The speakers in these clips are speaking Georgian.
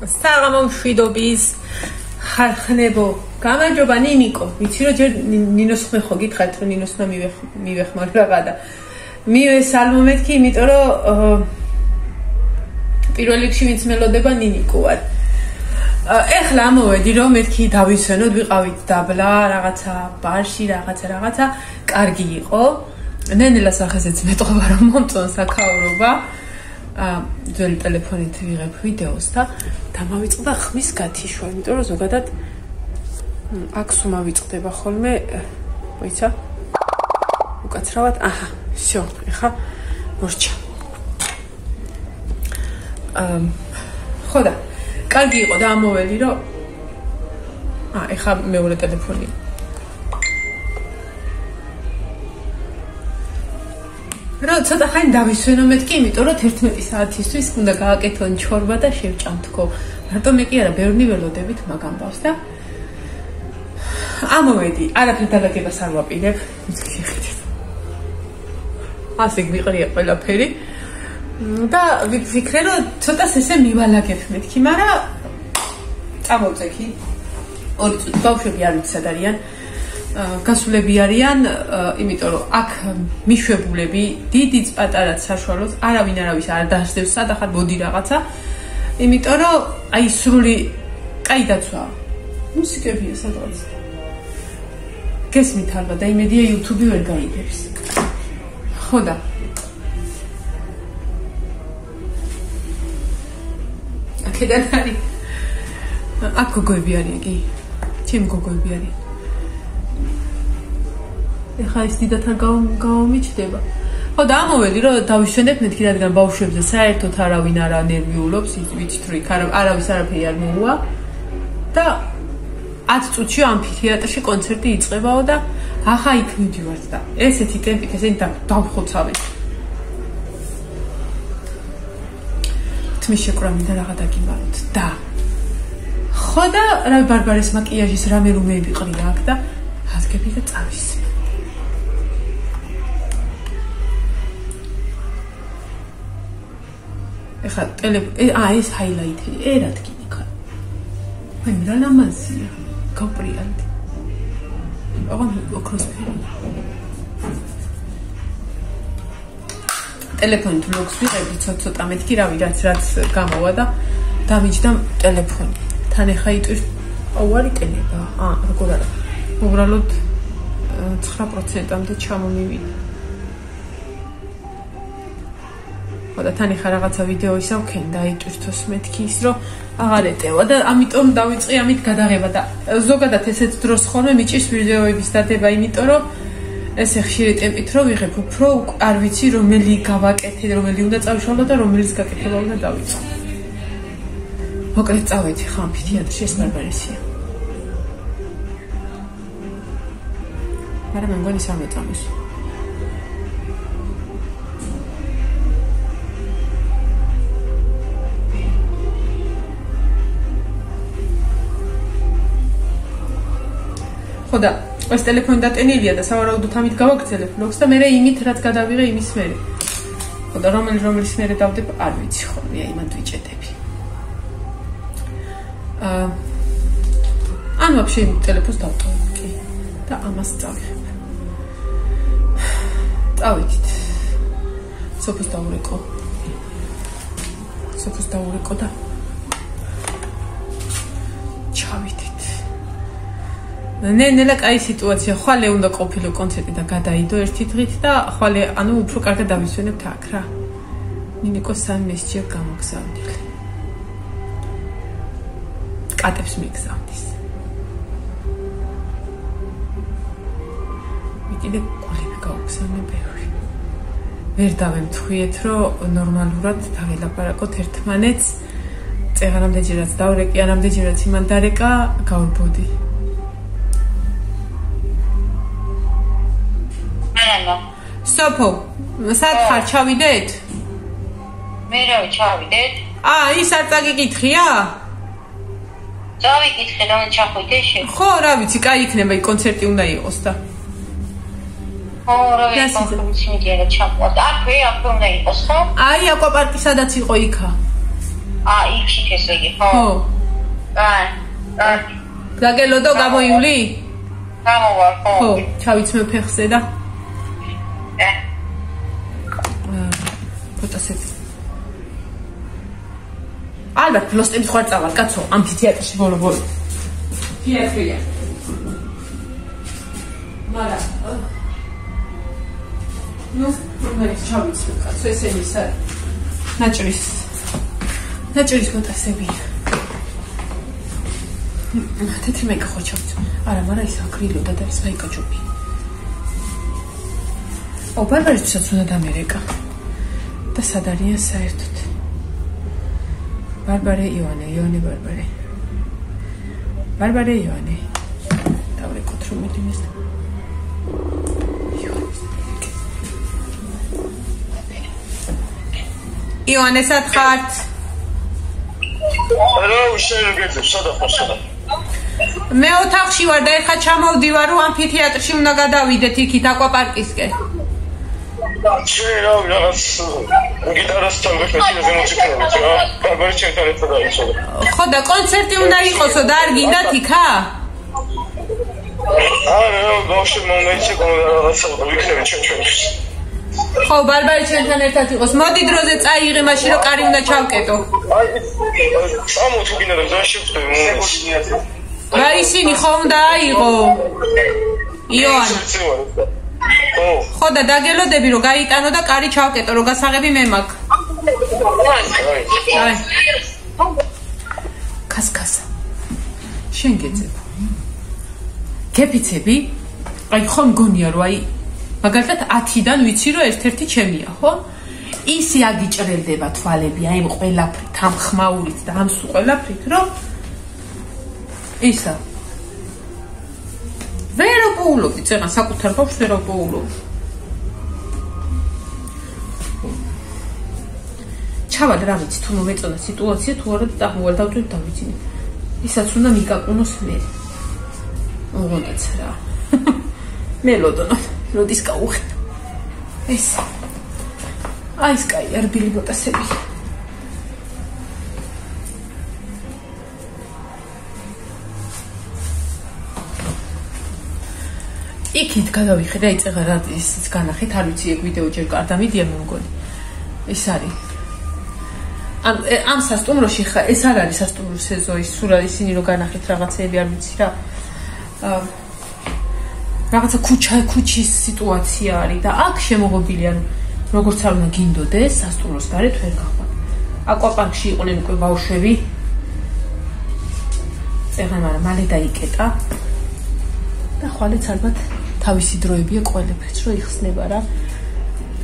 საღამო მშვიდობის ხარხნებო გამარჯობა ნინიკო ვიცი რომ ჯერ ნინოს ხმე ხო გითხარით რომ ნინოსმა მივეხმარება და მივესალმომეთქი იმიტომ რომ პირველ რიგში ვინც მელოდება ნინიკო ვარ ეხლა ამოვედი რომ მეთქი დავისვენოთ ვიყავით დაბლა რაღაცა ბარში რაღაცა კარგი იყო ნენელას ახესეც მეტყობა რომ მომწონს აქაურობა ძველი ტელეფონით ვიღებ ვიდეოს და დამავიწყდა ხმის გათიშვა, იმიტომ რომ ზოგადად აქ სუმა ვიწყდება ხოლმე, მოიცა? უკაცრავად, აჰა, всё, ეხა მორჩა. ხო და კარგი იყო და ამოველი რომ ეხა მეორე ტელეფონი რა ცოტა ხანი დავისვენო მეთქი, იმიტომ რომ 11 საათისთვის უნდა გააკეთონ ჩორბა და შევჭამთქო. მარტო მე კი არა, ბევრი ველოდებით მაგ ამბავს და ამოვედი, არაფერ დაგაგებას არ ვაპირებ, შეხედეთ. ასე გვიყრია ყველაფერი. და ვიფიქრე რომ ცოტას ესე მივალაგებ მეთქი, მაგრამ წამოვწექი. ორი წუთი ბავშვები არ ვიცი სად არიან. გასულები არიან, იმიტომ რომ აქ მიშვებულები, დიდიც პატარაც საშუალოც, არავინ არავის არ დასდევს სად ახარ მოდი რაღაცა. იმიტომ რომ აი სრული კაი დაცვა. მუსიკებია სადღაც. გესმით ალბათ და იმედია YouTube ვერ გაიგებს. ხო და აქედან არის. აქ გოგოები არიან კი. ჩემ გოგოები არიან. ეხა ის დიდათ არ გავამიჩნდება. ხო და ამოვედი რომ დავისვენებ მეთქი რადგან ბავშვებზე საერთოდ არავინ არ ანერვიულობს, ვიცით რომ იქ არავის არაფერი არ მოუვა და 10 წუთში ამფითეატრში კონცერტი იწყებაო და ახლა იქ მივდივართ და ესეთი ტემპით ესენი დავხოცავენ. თმის შეკრა მინდა რაღა დაგიმაროთ და ხო და რა ბარბარეს მაკიაჟის რამე რომეები ყრია აქ და ჰაზგები და წავის. ეხლა ეს ჰაილაითერი რა თქინი ხა. აი რა ლამაზია. გოპრიანტი. აღარ ოქროსფერი. ტელეფონით ლოგს ვიღებდი ცოტა მეთქი რავი რაც გამოვა და დამიჯდა ტელეფონი. თან ეხა იტვირ აუარი ტელება. როგორ არა. უბრალოდ 9%-მდე ჩამომივიდა. და თან ეხა რაღაცა ვიდეო ისევ ქენ დაიტვირთოს მეთქი ის რომ აღარ ეტევა და ამიტომ დავიწყე ამით გადაღება და ზოგადად ესეც დროს ხოლმე მიჭირს ვიდეოების დადება, იმიტომ რომ ესე ხშირი ტემპით რო ვიღებ, უფრო არ ვიცი რომელი გავაკეთე, რომელი უნდა წავიშალო და რომელიც გაკეთება უნდა დავიწყო. მოკლედ წავედი ხა ამფითეატრში ეს ბარბარესია. მაგრამ მგონი სამეწამის. ხო და ეს ტელეფონი დატენილია და სავარაუდოდ ამით გავაგრძელებ vlogs და მე იმით რაც გადავიღე იმის მერე. ხო და რომელიც მერე დავდებ არ ვიცი ხოლმე, აი მანდ ვიჭედები. ან вообще ტელეფონს დავტოვებ კი და ამას წავიღებ. წავედით. სოფოს დაურეკო და ჩავიდით. ნელა კაი სიტუაცია, ხვალე უნდა ყოფილო კონცერტი და გადაიდო ერთი დღით და ხვალე ანუ უფრო კარგად დავისვენებთ აქ რა. ნინიკო 3 მესჯერ გამოგზავნილი. კატებს მიგზავნის. მიკიდე ყოლები გავგზავნე ბევრი. ვერ დავემთხვიეთ, რომ ნორმალურად დაველაპარაკოთ ერთმანეთს. წეღანამდეჯერაც დავრეკი, ანამდეჯერაც იმან დარეკა, გავბოდი. სოფო, სად ხარ ჩავიდეთ? მე რა ჩავიდეთ? ის არ წაგიკითხია? წავიკითხე და მე ჩახვიდე შე. ხო, რა ვიცი, კაი იქნება, კონცერტი უნდა იყოს და. ხო, რა ვიცი, მიგერა ჩაყვარდა. აქვე უნდა იყოს, ხო? აი, აკვაპარკი სადაც იყო იქა. იქით ესე იგი, ხო? კარგი. დაგელოდო გამოივლი? გამოვარ, ხო. ხო, ჩავიცმე ფეხზე და ფოტოსეთი. ალბათ ფლოსტების ხარ წავალ, კაცო, ამფითეატრში ბოლო. თეატრია. მარა. ნუ, მე ჩავიცმე, კაცო, ესენი ის არის. ნაჭრის ფოტოსები. თეთრი მაიკა ხო ჩავიცმე. არა, მარა ის აკრილოდა და ის მაიკა ჯობი. ბარბარისთვისაც უნდა დამერეკა. და სად არიან საერთოდ? ბარბარე ივანე. ბარბარე ივანე. დავრეკოთ რომელიმეს. ივანე სად ხართ? რა უშენებთ სადა? მე ოთახში ვარ და ეხა ჩამოვდივარ, რომ ამფითეატრში უნდა გადავიდეთ იქით აკვაპარკისკენ. შენ რაღაც გიტარასთან ვეფეთინა ზემოჩიქნებით რა. ბარბარე ჩემთან ერთად დაიცოდა. ხო და კონცერტი უნდა იყოსო და არ გინდათ იქა? არა, ბავშვი მომეცე რაღაცა ვიქნები ჩვენთვის. ხო, ბარბარე ჩემთან ერთად იყოს. მოდი დროზე წაიღე, მაშინ რომ კარი უნდა ჩავკეტო. აი, სამოთ გინდა და დაშევდები მომეცე. რა ისინი ხო უნდა აიღო? იონა. ხო და დაგელოდები რომ გაიტანო და კარი ჩავკეტო, რომ გასაღები მე მაქვს. აი. კასკასა. შენ გეძებ. გეფიცები? აი ხო მგონია რომ აი მაგალითად 10-დან ვიცი რომ ერთ-ერთი ჩემია, ხო? ისი აგიჭრელდება თვალები, აი ამ ყველაფრით, ამ ხმაურით და ამ სულ ყველაფრით, რომ ისა ვერ ოპოულობდი, წეღან საკუთარ ბავშვს ვერ ოპოულობდი. ჩავალ რა ვიცი, თუ მომეწონა სიტუაცია, თუ არა წამოვალ დავწვევ დავიცინე. ისაც უნდა მიკაკუნოს მე. მოგონდაც რა. მელოდონა, როდის გაუხდა. ეს. აი ეს კაი, არბილი ბოტასები. იქით გადავიხედე, აი წეღა რა ისიც განახეთ, არ ვიცი ეგ ვიდეო ჯერ კარდა მიდია მე მგონი. ეს არის. ამ სასტუმროში ხა ეს არ არის სასტუმრო სეზო, ის სულ ისინი რო განახეთ რაღაცეები არ ვიცი რა. რაღაცა ქუჩის სიტუაცია არის და აქ შემოღობილი ანუ როგორც არ უნდა გინდოდეს სასტუმროს გარეთ ვერ გახვარ. აკვაპარკში იყვნენ უკვე ბავშვები. წეღან მაგრამ მალე დაიკეტა. და ხვალეც ალბათ თავისი დროებია ყველაფერს რო იხსნება რა.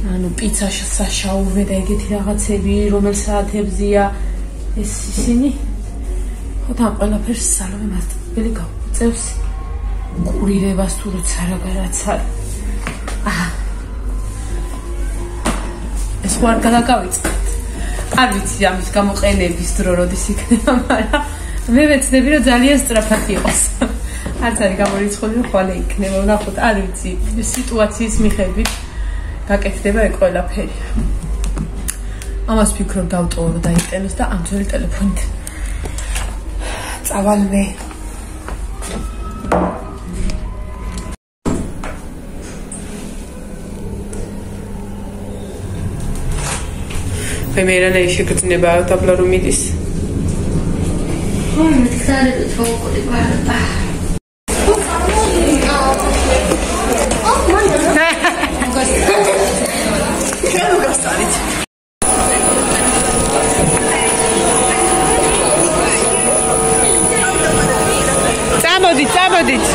ანუ პიცა საშაურმე და ეგეთი რაღაცები რომელ საათებზია ეს ისინი. ხო და ყველაფერს სალომე მასწავლებელი გავწევს. კურირებას თუ როცა რაღაც არის. ეს ვარ გადაგავიწყეთ. არ ვიცი ამის გამოყენების დრო როდის იქნება, მაგრამ მე ვეცდები რომ ძალიან სწრაფად იყოს. არც არის გამორიცხული რომ ხვალე იქნება, ნახოთ, არ ვიცი, სიტუაციის მიხედვით გაკეთდება ეგ ყველაფერი. ამას ვფიქრობ დავტოვო რომ დაიტანოს და ამ ძველი ტელეფონით წავალ მე. მე რანაირ შეგრძნება დაბლა რომ მიდის. ой, მე ხარები თოყოლი ბარდა. წამოდით.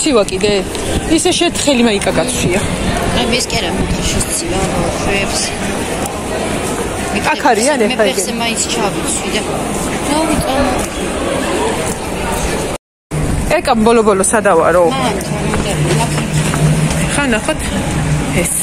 ცივა კიდე ისე შეთხელი მაიკა გაცვია. აი ეს კი არა მოთაშოს ცივა ბავშვებს. აქ არიან ეხლა მე ფეხზე მაინც ჩავიცვი და დავიტანო. ეკა ბოლო სადავარო. მან ხან ნახოთ ეს.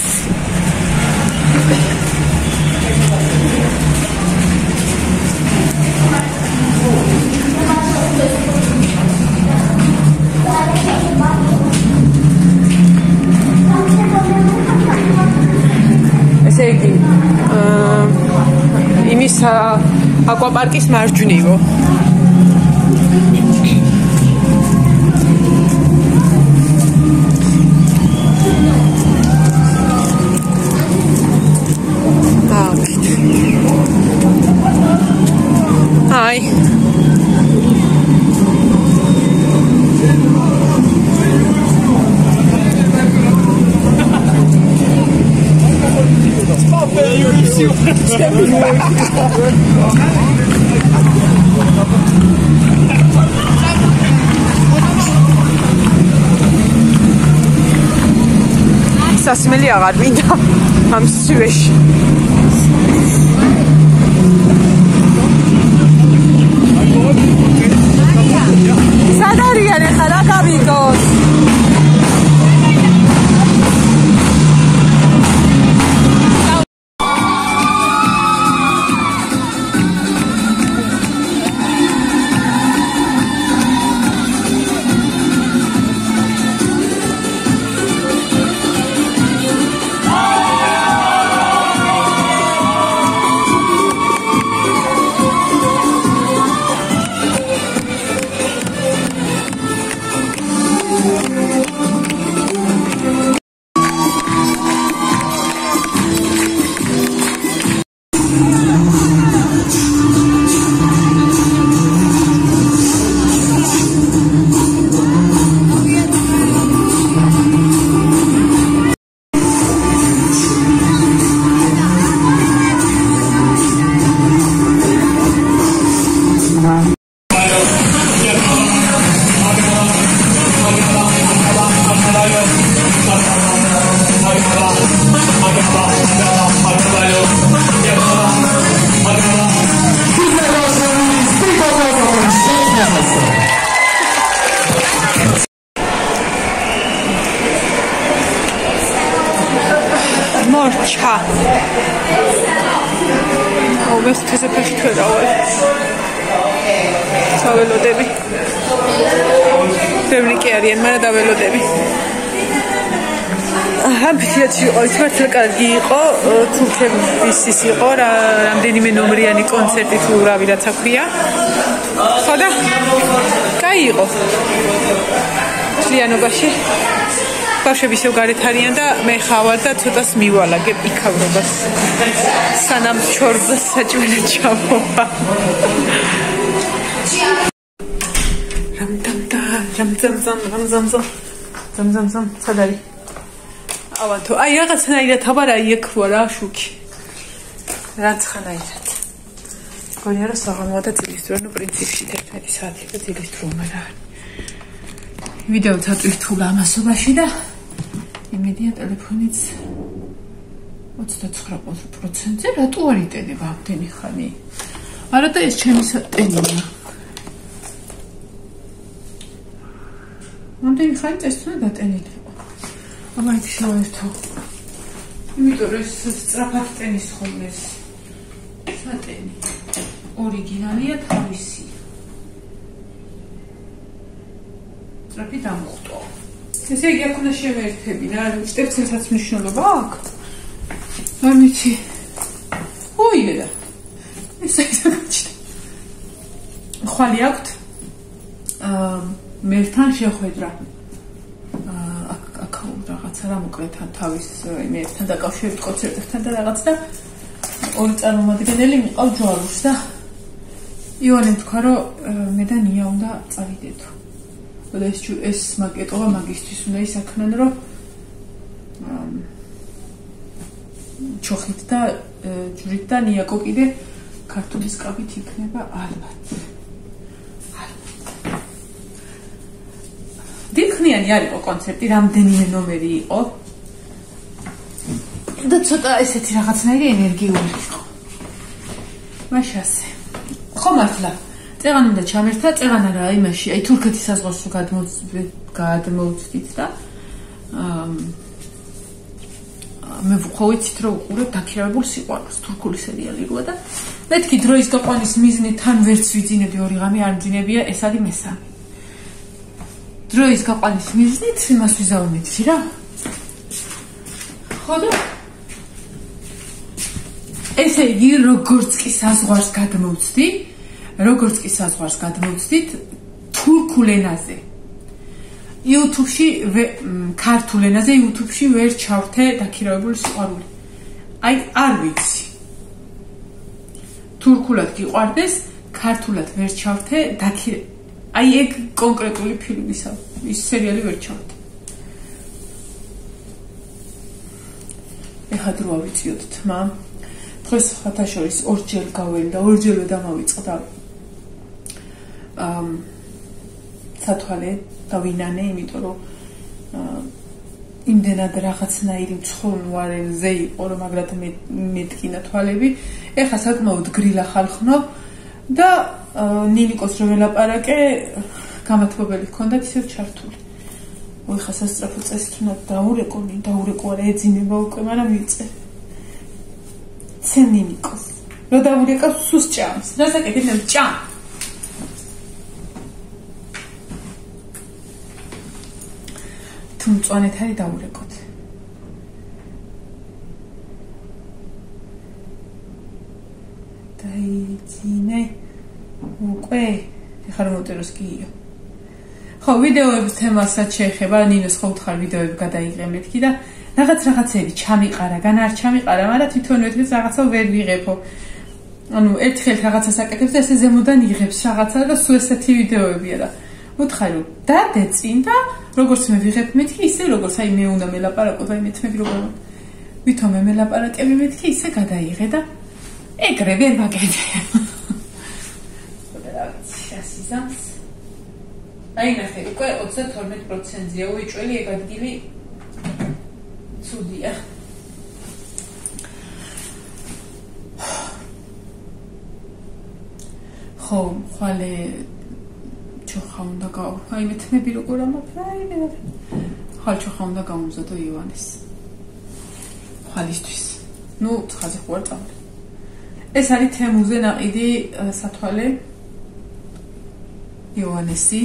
აკვაპარკის მარჯვნივო. Hi. სასმელი აღარ მინდა ამ სივეში. სად არიან ახლა რა გავიგოს? Morcha. Almost because I pushed it away. Tavelodები. ბევრი კი არიან, მაგრამ დაველოდები. ამფითეატრი ოიცვართლა კარგი იყო, თურქების ის იყო, რამდენიმე ნომრიანი კონცერტი თუ რავი რაც აქვია. ხო და კაი იყო. ძლიანობაში ბავშვები ისევ გარეთ არიან და მე ხავარ და ცოტას მივალაგებ იქავრობას. სანამ ჩორბა საჭმელი ჩამოვა. რამძამძამ სად არის? ავანთო, აი რაღაცნაირად აბარა იექვა რა შუქი. რაცხანაირად. გონია რომ საღამოა და წილისდრო, ნუ პრინციპში 11 საათი და წილისდრო მაგრამ არ. ვიდეო წატვირთულ ამასობაში და იმედია ტელეფონიც 29%-ზე რატო არ იტენება ამდენი ხანი? არა და ეს ჩემი ტენია. ამდენი ხანი წესთუნა დატენილიყო. ამაით შევერთო. იმიტომ რომ ეს სწრაფად ტენის ხოლმე ეს სატენი. ორიგინალია თავისი. სწრაფი დამოხტო. ესე იგი აქ უნდა შევერთები რა, სტეპცელსაც მნიშვნელობა აქვს? არ ვიცი. ოიდე და. ეს აიძახჭდა. ხვალი აქვთ? მერთან შეხვედრა. აქ რაღაცა რა მოკლედ თავის მერთან დაკავშირებით კონცერტებთან და რაღაც და ორი წარმომადგენელი მიყავ ჯვარუშს და იონემ თქვა რომ მე და ნია უნდა წავიდეთო. და ეს მაკეტობა მაგისტრის უნდა ისაქნან რომ ჩოხით და ჯვრით და ნიაკო კიდე ქართული სკავით იქნება ალბათ. დიქნიანი არ იყო კონცერტი, რამდენიმე ნომერი იყო. და ცოტა ესეთი რაღაცნაირი ენერგიული იყო. მაშასე. ხო მართლა. წეღან უნდა ჩამერთა, წეღან არა იმაში, აი თურქეთის საზღვარს გადმოვწვით და მე ხო ვიცით რომ უყურებ დაქირავებულ სიყვარულს, თურქული სერიალი როა და მეთქი დროის გაყვანის მიზნი თან ვერც ვიძინებდი ორი ღამე არ მძინებია, ეს არის მესამე. დროის გაყვანის მიზნით იმას ვიზავნებდი რა. ხო და ესე იგი, როგორც კი საზღვარს გადმოვცდით, თურქულ ენაზე. YouTube-ში ქართულ ენაზე YouTube-ში ვერ ჩავრთე დაქირავებული სიყვარული. აი, არ ვიცი. თურქულად გიყვარდეს, ქართულად ვერ ჩავრთე დაქირავებული. აი, ეგ კონკრეტული ფილმისა, ის სერიალი ვერ ჩავრთე. ეხლა დრო ავიწიოთ თმა. დღეს ხათაშორის ორჯერ გაველი და ორჯერვე დამავიწყდა სათვალე დავინანე, იმიტომ რომ იმდენად რაღაცნაირი მცხოვნ ვარენზე იყო, რომ მაგრად მეტკინა თვალები. ეხლა საკმაოდ გრილა ხალხნობ და ნინიკოს რომ ველაპარაკე, გამათბობელი ჰქონდათ ისევ ჩართული. ეხლა სასწრაფო წესით უნდა დაურეკო არა ეძინება უკვე, მაგრამ მივიწე. ცენ ნინიკოს. რო დაურეკავ სუს ჭამს. რასაკეთებ ჭამ. თუ მწვანეთ არის დაურეკოთ. დაიძინე უკვე ეხლა რომ მოტეროს გიო. ხო, ვიდეოების თემასაც შეეხება, ნინოს ხო უთხარ ვიდეოები გადაიღე მეთქი და რაღაცები ჩამიყარა, გან არ ჩამიყარა, მაგრამ თვითონ ვეთქეს რაღაცა ვერ ვიღებო. ანუ ერთხელ რაღაცას აკეთებს და ესე ზემოდან იღებს რაღაცა და სულ ესეთი ვიდეოებია და უთხარ რომ დადეწინ და როგორც მე ვიღებ მეთქი, ისე როგორც აი მე უნდა მელაპარაკო და იმეთმები როგორ ვითომ მე მელაპარაკები მეთქი, ისე გადაიღე და ეგრე ვერ ვაკეთე. რა ვიცი, ასიზამს. აი ნახე, უკვე 32%-ია უიჭველი ეგ ადგილი ცუდია. ხო, ხვალე ჩოხა უნდა გავა. აი მეთმები როგორ ამაფრაინე. ხვალ ჩოხა უნდა გამომზადო ივანეს. ხვალისთვის. ნუ ცხაზე ხო არ წამდი. ეს არის თემუზე ნაყიდი სათვალე ივანესი.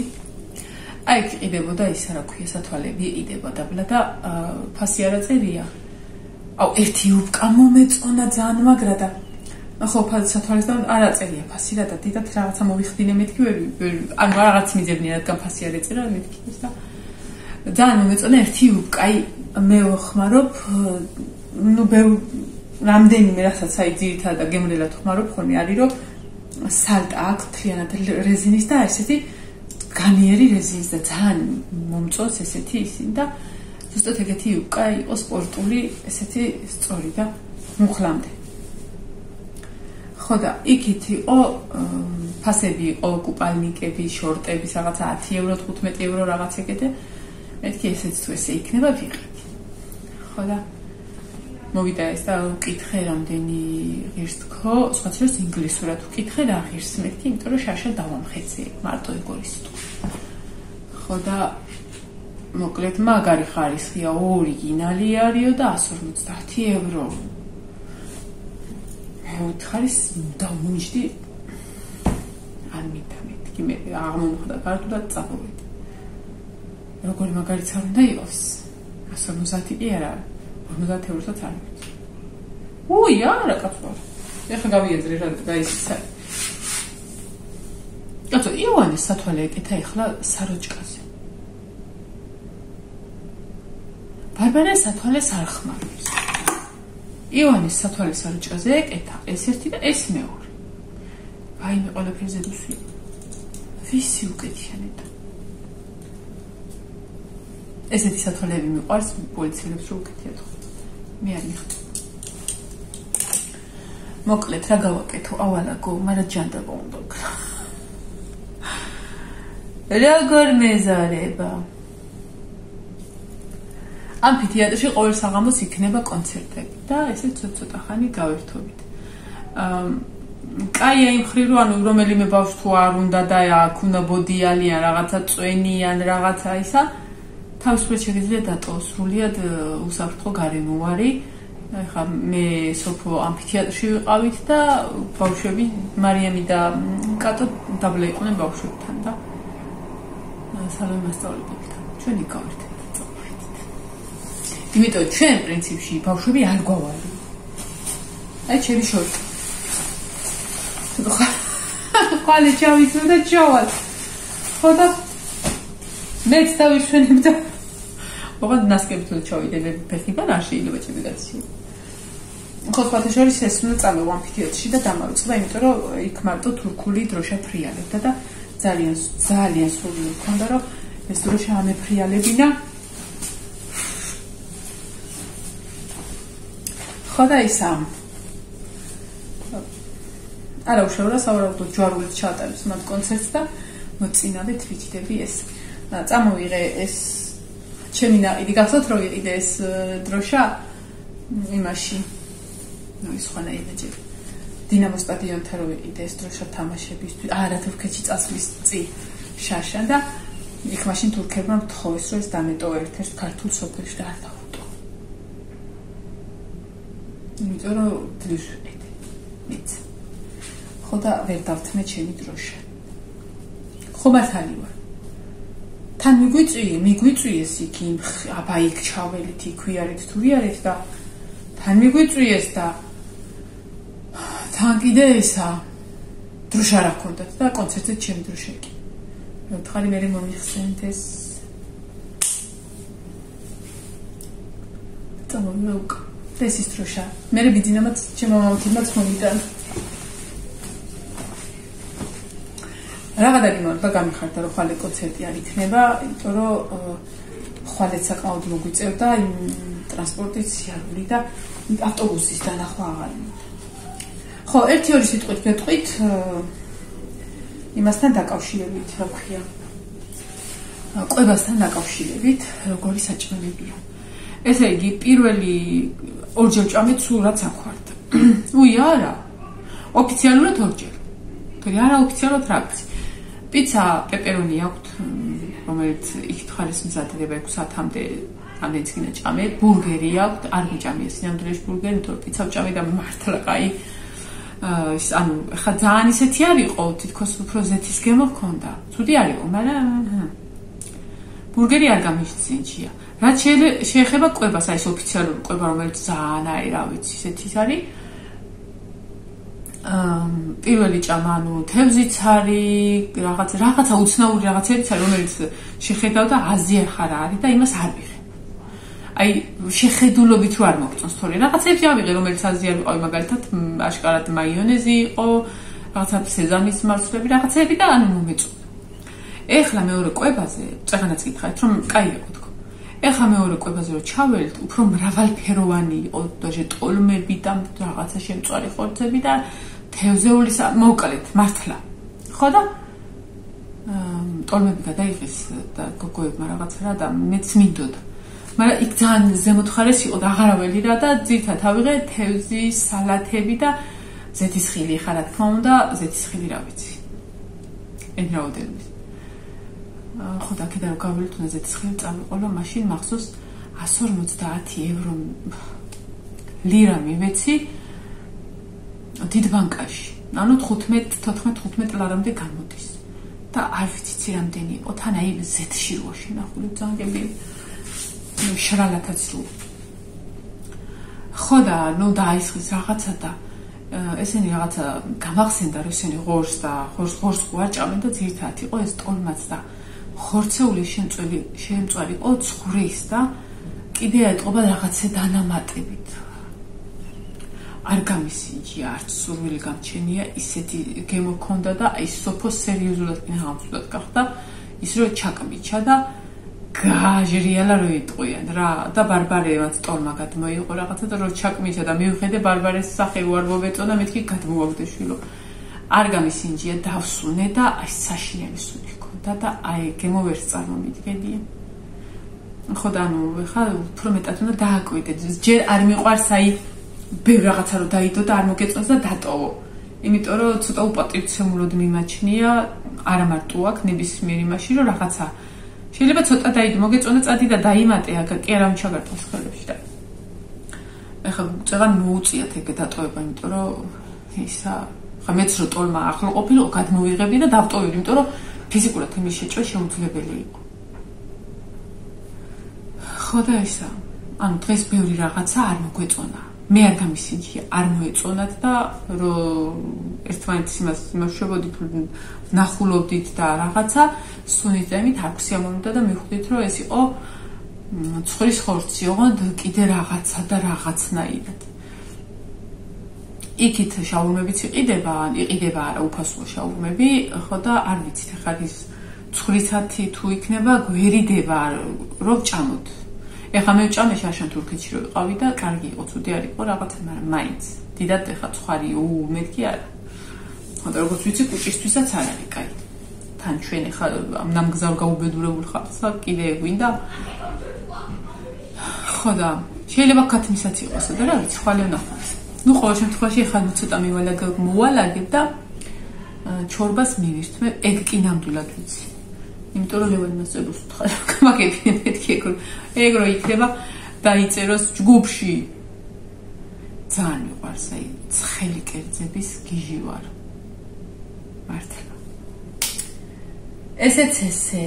აი იყიდებოდა ის რა ქვია სათვალები იყიდება დაბლა და ფასი არ აწერია. აუ ერთი უბკა მომეწონა ძალიან მაგრა და ხო სათვალესთან არ აწერია ფასი რა და დიდად რაღაცა მოვიხდინე მეთქი ვერ ანუ რაღაც მიძებნია რადგან ფასი არ ეწერა მეთქი და ძალიან მომეწონა ერთი უბკა. აი მე ვხმარობ ნუ რამდენიმე რასაც აი ძირითადად გემრიელად ვხმარობ ხოლმე არის რომ სალტა აქვს თლიანად რეზინის და ესეთი განიერი რეზინის და ძალიან მომწონს ესეთი ისინი და ზუსტად ეგეთი უბკა იყო სპორტული ესეთი სწორი და მუხლამდე. ხო და იქით იყო ფასები იყო კუპალნიკები, შორტების რაღაცა 10 ევრო, 15 ევრო რაღაც ეგეთი. მეთქი ესეც თუ ესე იქნება ვიღებ. ხო და მოვიდა ეს და ვკითხე რამდენი ღირს თქო, სხვა შეს ინგლისურად ვკითხე რა ღირს მეთქი, იმიტომ რომ შარშან დავამხეცე მარტო ეგორი სიტყვა. ხო და მოკლედ მაგარი ხარისხია, ორიგინალი არისო და 150 ევრო. უთხარის დავმოიჭდი არ მითამეთქი მე აღმოხდა კარტულად წავედი. როგორი მაგარიც არ უნდა იყოს. 150 კი არა. 50 ევროსაც არ ვიცი. უი, არა კაცო. ეხლა გავიეძრე რა გაისცა. კაცო, ივანეს სათვალე ეკეთა ეხლა საროჭკაზე. ბარბარე სათვალეს არ ხმარობს. ივანეს სათვალე საროჭკაზე ეკეთა ეს ერთი და ეს მეორე. აი მე ყველაფერზე დუსვი. ვისი უკეთიანია. ესეთი სათვალეები მიყვარს პოლიციელებს რო უკეთიათ. მე არ მიხდი. მოკლედ რა გავაკეთო ავალაგო, მაგრამ ჯანდაბა უნდა ვქნა. როგორ მეზარება? ამფითეატრში ყოველ საღამოს იქნება კონცერტები და ესე ცოტა ხანი გავერთობით. კაია იმ ხრი რომ ანუ რომელიმე ბავშვი თუ არ უნდა და აქ უნდა ბოდიალი ან რაღაცა წვენი ან რაღაცა ისა თავისუფლად შეიძლება დატოვოს სრულიად უსაფრთხო გარემოვარი. ეხლა მე სოფო ამფითეატრში ვიყავით და ბავშვები მარიამი და კატო დაბლა იყვნენ ბავშვებთან და სალონი მასწავლებლებთან. ჩვენი გავერთეთ წავედით. იმიტომ ჩვენ პრინციპში ბავშვები არ გვავარდი. აი ჩემი შორტი. ხალე ჩავიცნო და ჩავალ. ხო და მეც დავიშვენებ და ოღონდ ნასკები თუ ჩავიდე მე ფეხიდან არ შეიძლება ჩემი გაცი. ხო სხვათა შორის ეს უნდა წამოვა ამფითეატრში და დამარცხდა, იმიტომ რომ იქ მარტო თურქული დროშა ფრიალებდა და ძალიან სული მქონდა რომ ეს დროშა ამეფრიალებინა. ხო და ისა არა უშევრა სავარაუდოდ ჯვარულად ჩაატარებს მათ კონცერტს და მოწინავეთ ვიჭდები ეს. წამოვიღე ეს ჩემი ნაყიდი გახსოვთ რომ ვიყიდე ეს დროშა იმაში ის ხანა იმეჯი დინამო სტადიონთან რომ ვიყიდე ეს დროშა თამაშებისთვის არა თურქეთში წასვლის წინ შაშა და იქ მაშინ თურქებმა მთხოვეს რომ ეს დამეტო ერთ-ერთ ქართულ სოფელში და არ დაუტო. იმიტომ რომ დლის ხო და ვერ დავთმე ჩემი დროშა. ხო მართალი ვარ. თან მიგვიწვიეს იქ აბა იქ ჩაველით იქ ვიარეთ თუ ვიარეთ და თან მიგვიწვიეს და თან კიდე ისა დროშა რა ქონდათ და კონცერტზე ჩემი დროშა კი. მეთქარი მე მომიხსენეთ ეს წამოვიდე ეს ის დროშა. მე ბიძინამაც ჩემო მამათიმაც მომიტან. რაღაცა იმართა გამიხარდა რომ ხვალე კონცერტი არ იქნება, იმიტომ რომ ხვალეც საკმაოდ მოგვიწევდა იმ ტრანსპორტის სიარული და ავტობუსის დანახვა აღარ. ხო, ერთი-ორი სიტყვით გეტყვით იმასთან დაკავშირებით, რა ქვია. კვებასთან დაკავშირებით, როგორი საჭმელებია. ესე იგი, პირველი ორჯერ ჭამეთ სულ რაც აქვართ. უი, არა. ოფიციალურად ორჯერ. თორე არა ოფიციალურად რაღაც. პიცა პეპერონი აქვთ, რომელიც იქით ხარეს მზადდება 6 საათამდე, ამდენიც გინდა ჭამე. ბურგერი აქვთ, არ მიჭამია სინამდვილეში ბურგერი, თორე პიცა ვჭამე და მართლა კაი. ანუ ხა ძალიან ისეთი არ იყო, თითქოს უფრო ზეთის გემო ჰქონდა. ცუდი არ იყო, მაგრამ ბურგერი არ გამიშცინჩია. რაც შეეხება კვებას, აი ეს ოფიციალური კვება, რომელიც ძალიან აი რა ვიცი, ისეთი ის არის. პირველი ჭამა, ანუ თევზიც არის, რაღაცა უცნაური რაღაცებიც არის, რომელიც შეხედავ და აზიერ ხარ არის და იმას არ ვიღე. აი შეხედულობით რო არ მოგწონს, თორე რაღაცებს ავიღე, რომელიც აზიერ ვიყავი, მაგალითად, აშკარად მაიონეზი იყო, რაღაცა სეზამის მარცვლები, რაღაცები და ანუ მომეწონა. ეხლა მეორე კვებაზე, წაღანაც გითხარით, რომ კაი იყო თქო. ეხლა მეორე კვებაზე რო ჩაველთ, უფრო მრავალფეროვანი იყო, დაჟე ტოლმები და რაღაცა შემწვარი ხორცები და თევზეული მოკლედ მართლა. ხო და ტოლმები გადაიღეს და გოგოებმა რაღაცა რა და მეც მინდოდა. მაგრამ იქ ძალიან ზემოთ ხარეს იყო და აღარაველი რა და ძირთად ავიღე თევზი, სალათები და ზეთისხილი, ხა რა თქმა უნდა, ზეთისხილი რა ვიცი. ეს რაოდენობის. ხო და კიდევ გავვილთ უნდა ზეთისხილი წამიყოლო, მაშინ მახსოვს 150 ევრო ლირა მივეცი დიდ ბანკაში. ანუ 15 ლარამდე გამოდის. და არ ვიცი რამდენი იყო, თან აი ზეთში როა შენახული ძანგები. შრალათაც რო. ხო და ნუ დაისხის რაღაცა და ესენი რაღაცა გამახსენდა რომ ესენი ღორს არ ჭამენ და ძირთად იყო ეს ტოლმაც და ხორცეული შემწვარი იყო ცხვრის და კიდე ეტყობა რაღაცა დანამატებით. არ გამისინჯია, არც სურვილი გამჩენია, ისეთი გემო ქონდა და აი სოფო სერიოზულად გამწვდათ გახდა ის რომ ჩაკმიჩა და გაჟრიალა რო იტყვიან რა და ბარბარევაც ტოლმა გადმოიღო რაღაცა და რო ჩაკმიჩა და მივხედე ბარბარეს სახე უარ მოვეწონა მეთქი გადმოვაგდე შვილო არ გამისინჯია დავსუნე და აი საშინელი სული ქონდა და აი გემო ვერ წარმომიდგენია ხო და ანუ ხა უფრო მეტად უნდა დააკვირდე ჯერ არ მიყვარს აი ბევრ რაღაცა რო დაიდო და არ მოგეწონს და დატოვო იმიტომ რომ ცოტა უპატივცემულოდ მიმაჩნია არა მარტო აქ ნებისმიერ იმაში რომ რაღაცა შეიძლება ცოტა დაიდო მოგეწონა წადი და დაიმატე აქ კი არა ჩაგარტყოს ხელებში და ეხლა წეგან მოუწიათ ეგ დატოვება იმიტომ რომ ისა ხა მეც რო ტოლმა ახლო ყოფილიყო გადმოვიღებდი და დავტოვებდი იმიტომ რომ ფიზიკურად იმის შეჭრა შეუძლებელი იყო ხო და ისა ანუ დღეს ბევრი რაღაცა არ მოგვეწონა მე არ გამისინჯია, არ მოეწონათ და რომ ერთმანეთის იმას შევოდით, ნახულობდით და რაღაცა სუნიტემით არ გვსიამოვნებდა და მივხვდით, რომ ეს იყო ცხვრის ხორცი, ოღონდ კიდე რაღაცა და რაღაცნაირად. იქით შაურმებიც იყიდება არა უფასოა შაურმები, ხო და არ ვიცით ახლა ის ცხრიცათი თუ იქნება გვერიდება რომ ჭამოთ. ეხლა მე ვჭამე შარშან თურქეთში რომ ვიყავი და კარგი იყო, ცუდი არ იყო რაღაცა, მაგრამ მაინც დიდად ეხლა ცხარი მეთქი არა. ხო და როგორც ვიცი, კუჭისთვისაც არ არის კაი. თან ჩვენ ეხლა ამ ნამგზავრ გაუბედურებულ ხალხსა კიდე გვინდა. ხო და შეიძლება ქათმისაც იყოსო და რა ვიცი, ხვალე ვნახოთ. ნუ ყოველ შემთხვევაში ეხლა ცოტა მოვალაგებ და ჩორბას მივირთმევ, ეგ კი ნამდვილად ვიცი. იმიტომ რომ ლევან მასწავლოს ვთხოვ, მაგები მეთქი ეგ რო იქნება დაიწეროს ჯგუფში. ძალიან მიყვარს, აი, ცხელი კერძების გიჟი ვარ. მართლა. ესეც ესე.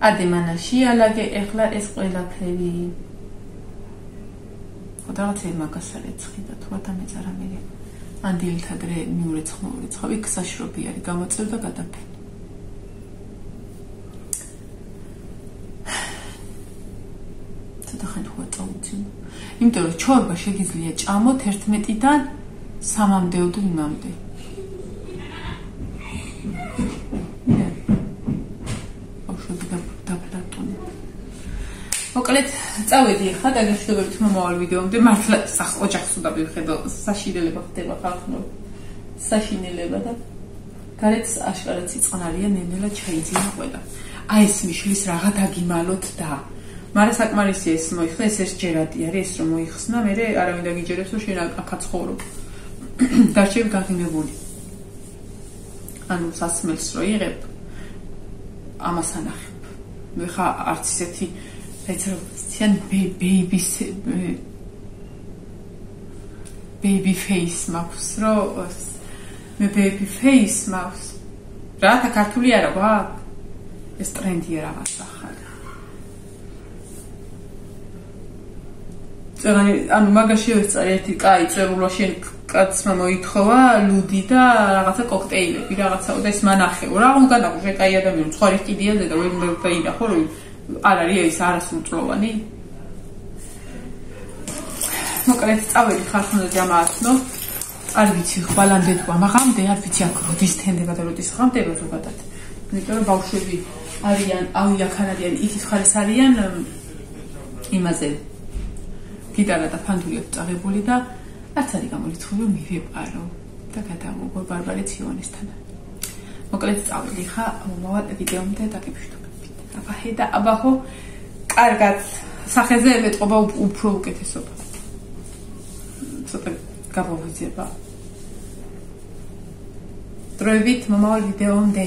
ადემანა შეალაგე ეხლა ეს ყველაფერი. ხოდაღაცე მაგას არ ეცხი და თუ ადამიანს არ ამერე. ანდიელთა დრე მიურეცხმოურეცხავ, იქ საშრობი არის, გამოწევ და გადაფენ. ცოტა ხანი ხო წავუძინო. იმიტომ რომ ჩორბა შეგიძლია ჭამოთ 11-დან 3-მდეო თუ იმამდე. მოკლედ წავედი ხა და გაშუქებებით მომავალ ვიდეომდე მართლა ოჯახს უნდა ვიხედო საშინელება ხდება ხალხო საშინელება და გარეთ აშკარად სიწყნარია ნენელა ჩაიძინა ყველა აი ეს მიშლის რაღა დაგიმალოთ და მაგრამ საკმარისია ეს მოიხსნა ეს ერთჯერადი არის ეს რომ მოიხსნა მე არავინ დაგიჯერებს რომ შენ აქაც ხოვრო დარჩები გაღიმებული ანუ სასმელს რო იღებ ამას ანახებ მე ხა არც ისეთი Petrobisyan baby face maქვს რო მე baby face maქვს რა და ქართული არა გვაქვს ეს ტრენდია რაღაც ახალი ანუ მაგაში ვეწარე ერთი კაი წერულა შენ კაცმა მოითხოვა ლუდი და რაღაცა კოქტეილები რაღაცა და ეს მანახეო რა უნდა კაი ადამიანი სხვა კიდია და ვერ დაინახო რომ არ არის ეს არასრულწლოვანი მოკლედ წავედი ხარხუნდა ჯამაათნო არ ვიცი ხვალანდედვა მაღამდე არ ვიცი აქ როდის თენდება და როდის ღამდება ზოგადად იმიტომ რომ ბავშვები არიან ავიაქან არიან იქით ხარეს არიან იმაზე გიტარა და ფანდული აქვს წაღებული და არც არის გამორიცხული რომ მივეპარო და გადავუგო ბარბარე ციოვანესთან მოკლედ წავედი ხა მომავალ ვიდეომდე დაგიფშტო აბაჰედა აბაჰო კარგად სახეზე ემეთყობა უფრო უკეთესობა ცოტა გავავიძება დროებით მომავალ ვიდეომდე